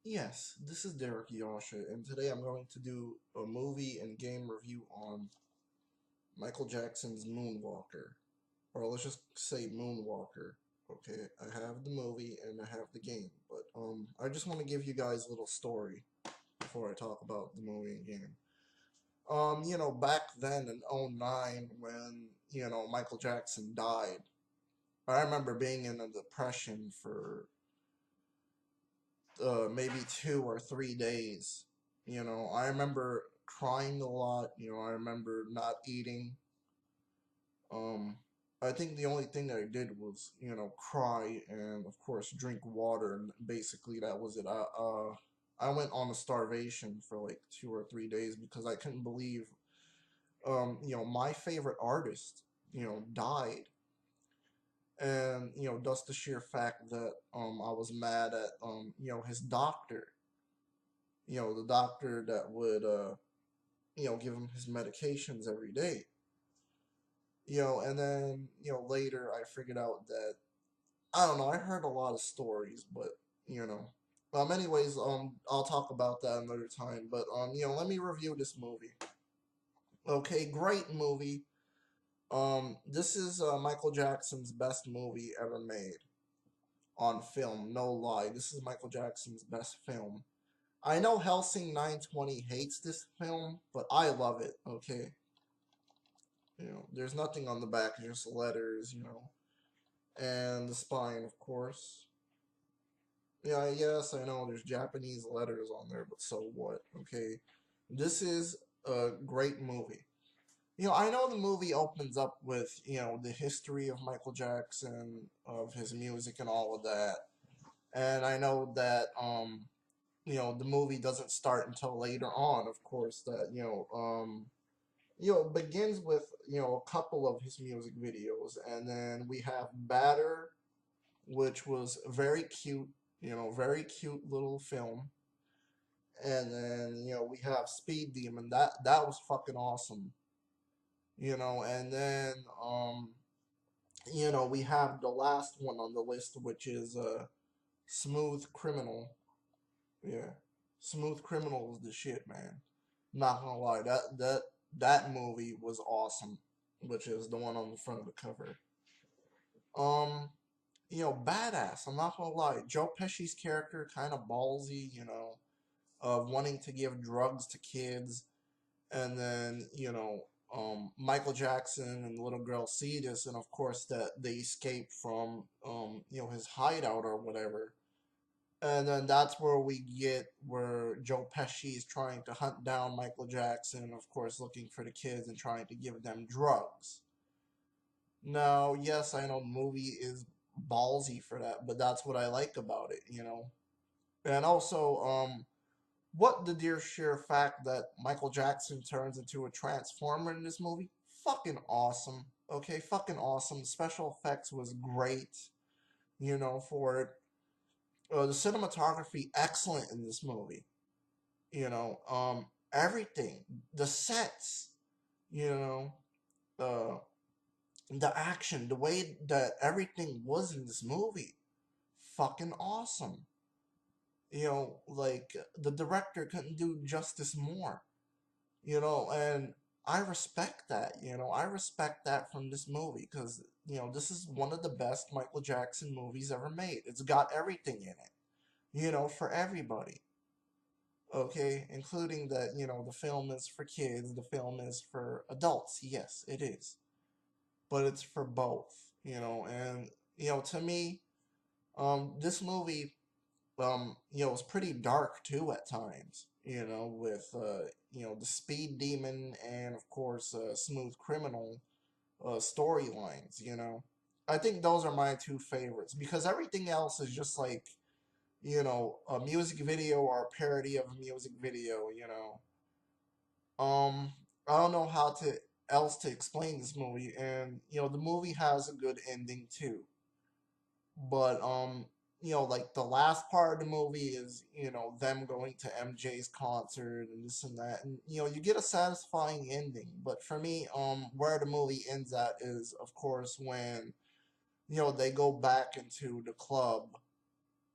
Yes, this is Derek Yasha, and today I'm going to do a movie and game review on Michael Jackson's Moonwalker. Or let's just say Moonwalker. Okay, I have the movie and I have the game, but I just want to give you guys a little story before I talk about the movie and game. Back then in '09 when, Michael Jackson died, I remember being in a depression for maybe 2 or 3 days. I remember crying a lot. I remember not eating. Um, I think the only thing I did was, cry and of course drink water, and basically that was it. I went on a starvation for like 2 or 3 days because I couldn't believe, my favorite artist, died. And just the sheer fact that I was mad at his doctor, the doctor that would give him his medications every day. And then later I figured out that I don't know. I heard a lot of stories, but you know. Anyways, I'll talk about that another time. But let me review this movie. Okay, great movie. This is Michael Jackson's best movie ever made on film. No lie, this is Michael Jackson's best film. I know Helsing 920 hates this film, but I love it. Okay, there's nothing on the back, just letters. And the spine, of course. Yeah, yes, I know there's Japanese letters on there, but so what? Okay, this is a great movie. I know the movie opens up with, the history of Michael Jackson, of his music and all of that. And I know that, the movie doesn't start until later on, of course, that, begins with, a couple of his music videos. And then we have Batter, which was very cute, very cute little film. And then, we have Speed Demon. That was fucking awesome. And then we have the last one on the list, which is Smooth Criminal. Yeah. Smooth Criminal is the shit, man. Not gonna lie, that movie was awesome, which is the one on the front of the cover. Um, Badass. I'm not gonna lie. Joe Pesci's character kind of ballsy, of wanting to give drugs to kids, and then Michael Jackson and the little girl see this, and of course that they escape from his hideout or whatever. And then that's where we get where Joe Pesci is trying to hunt down Michael Jackson, of course, looking for the kids and trying to give them drugs. Now, yes, I know the movie is ballsy for that, but that's what I like about it. And also, what the dear sheer fact that Michael Jackson turns into a transformer in this movie? Fucking awesome. Okay, fucking awesome. Special effects was great, for it. The cinematography excellent in this movie. Everything, the sets, you know, uh, the action, the way that everything was in this movie, fucking awesome. Like the director couldn't do justice more. And I respect that. I respect that from this movie because this is one of the best Michael Jackson movies ever made. It's got everything in it. For everybody. Okay, including that, the film is for kids, the film is for adults. Yes, it is. But it's for both, and to me, this movie, was pretty dark too at times, with the Speed Demon and of course Smooth Criminal storylines, I think those are my two favorites because everything else is just like a music video or a parody of a music video, I don't know how to else to explain this movie, and the movie has a good ending too. But like the last part of the movie is them going to MJ's concert and this and that, and you get a satisfying ending. But for me, where the movie ends at is of course when they go back into the club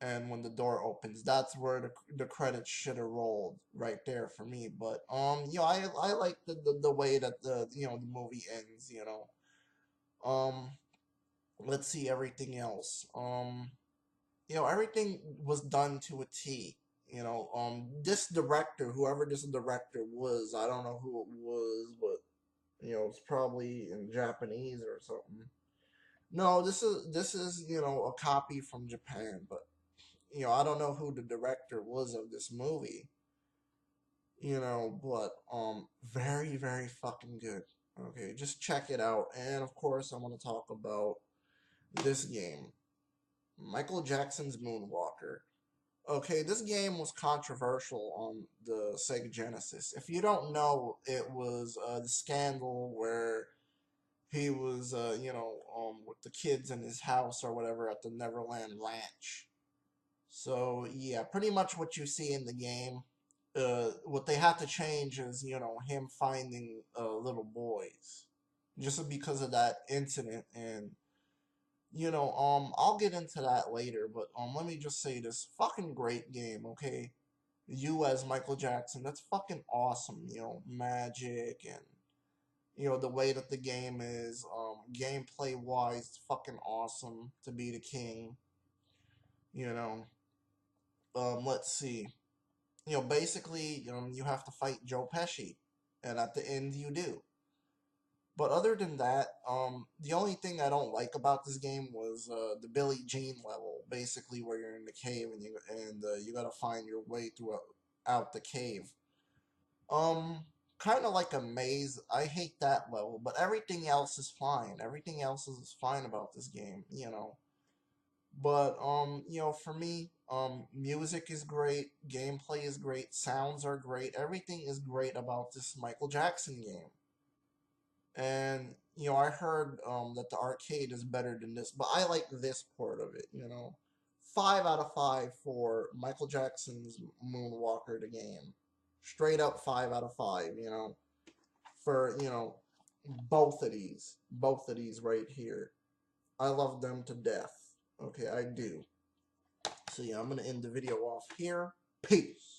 and when the door opens, that's where the credits should have rolled right there for me. But I like the way that the movie ends. Um, let's see everything else. Everything was done to a T. This director, whoever this director was, I don't know who it was, but it's probably in Japanese or something. No, this is a copy from Japan, but I don't know who the director was of this movie. But very very fucking good. Okay, just check it out, and of course I want to talk about this game, Michael Jackson's Moonwalker. Okay, this game was controversial on the Sega Genesis. If you don't know, it was the scandal where he was, with the kids in his house or whatever at the Neverland Ranch. So yeah, pretty much what you see in the game. What they had to change is, him finding little boys, just because of that incident. And I'll get into that later. But let me just say this: fucking great game. Okay, you as Michael Jackson, that's fucking awesome. Magic and the way that the game is, gameplay wise, it's fucking awesome to be the king. You know, let's see. Basically, you have to fight Joe Pesci, and at the end you do. But other than that, the only thing I don't like about this game was the Billie Jean level, basically where you're in the cave and you gotta find your way throughout out the cave. Um, Kind of like a maze. I hate that level, but everything else is fine. Everything else is fine about this game. But for me, music is great, gameplay is great, sounds are great, everything is great about this Michael Jackson game. And I heard that the arcade is better than this, but I like this part of it. 5 out of 5 for Michael Jackson's Moonwalker the game. Straight up 5 out of 5. For both of these right here. I love them to death. Okay, I do. So yeah, I'm gonna end the video off here. Peace.